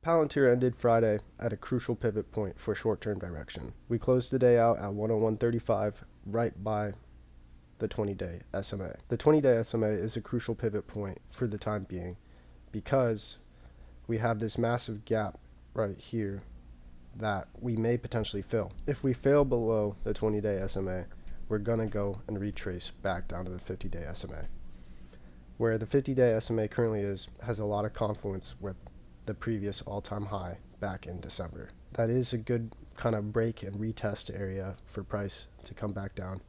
Palantir ended Friday at a crucial pivot point for short-term direction. We closed the day out at 101.35, right by the 20-day SMA. The 20-day SMA is a crucial pivot point for the time being because we have this massive gap right here that we may potentially fill. If we fail below the 20-day SMA, we're gonna go and retrace back down to the 50-day SMA. Where the 50-day SMA currently has a lot of confluence with the previous all-time high back in December. That is a good kind of break and retest area for price to come back down,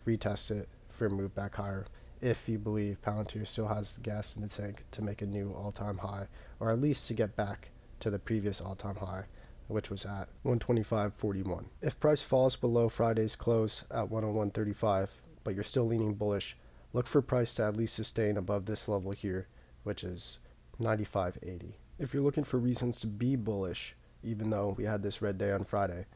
retest it for a move back higher if you believe Palantir still has the gas in the tank to make a new all-time high, or at least to get back to the previous all-time high, which was at 125.41. If price falls below Friday's close at 101.35, but you're still leaning bullish, look for price to at least sustain above this level here, which is 95.80. If you're looking for reasons to be bullish, even though we had this red day on Friday,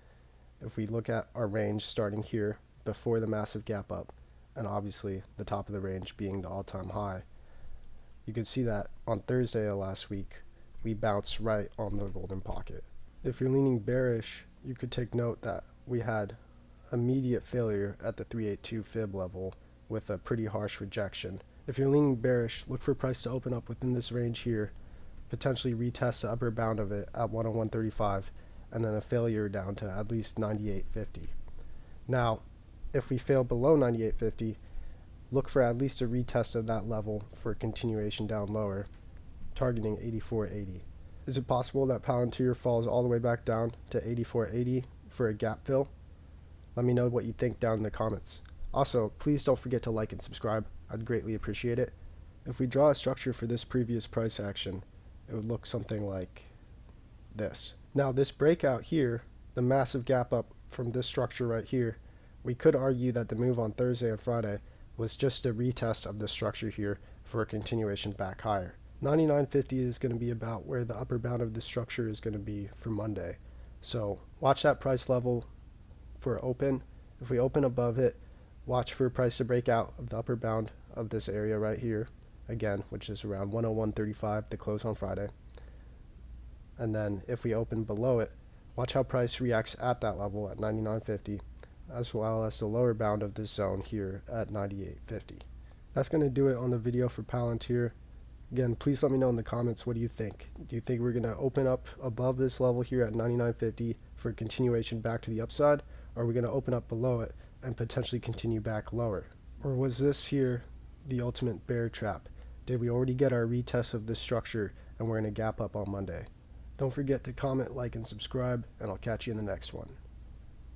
if we look at our range starting here before the massive gap up, and obviously the top of the range being the all-time high, you can see that on Thursday of last week, we bounced right on the golden pocket. If you're leaning bearish, you could take note that we had immediate failure at the 382 fib level with a pretty harsh rejection. If you're leaning bearish, look for price to open up within this range here, potentially retest the upper bound of it at 101.35, and then a failure down to at least 98.50. Now, if we fail below 98.50, look for at least a retest of that level for a continuation down lower, targeting 84.80. Is it possible that Palantir falls all the way back down to 84.80 for a gap fill? Let me know what you think down in the comments. Also, please don't forget to like and subscribe. I'd greatly appreciate it. If we draw a structure for this previous price action, it would look something like this. Now, this breakout here, the massive gap up from this structure right here, we could argue that the move on Thursday and Friday was just a retest of the structure here for a continuation back higher. 99.50 is going to be about where the upper bound of the structure is going to be for Monday. So watch that price level for open. If we open above it, watch for price to break out of the upper bound of this area right here, again, which is around 101.35, the close on Friday. And then if we open below it, watch how price reacts at that level at 99.50, as well as the lower bound of this zone here at 98.50. That's going to do it on the video for Palantir. Again, please let me know in the comments, what do you think? Do you think we're going to open up above this level here at 99.50 for a continuation back to the upside? Or are we going to open up below it and potentially continue back lower? Or was this here the ultimate bear trap? Did we already get our retest of this structure and we're in a gap up on Monday? Don't forget to comment, like, and subscribe, and I'll catch you in the next one.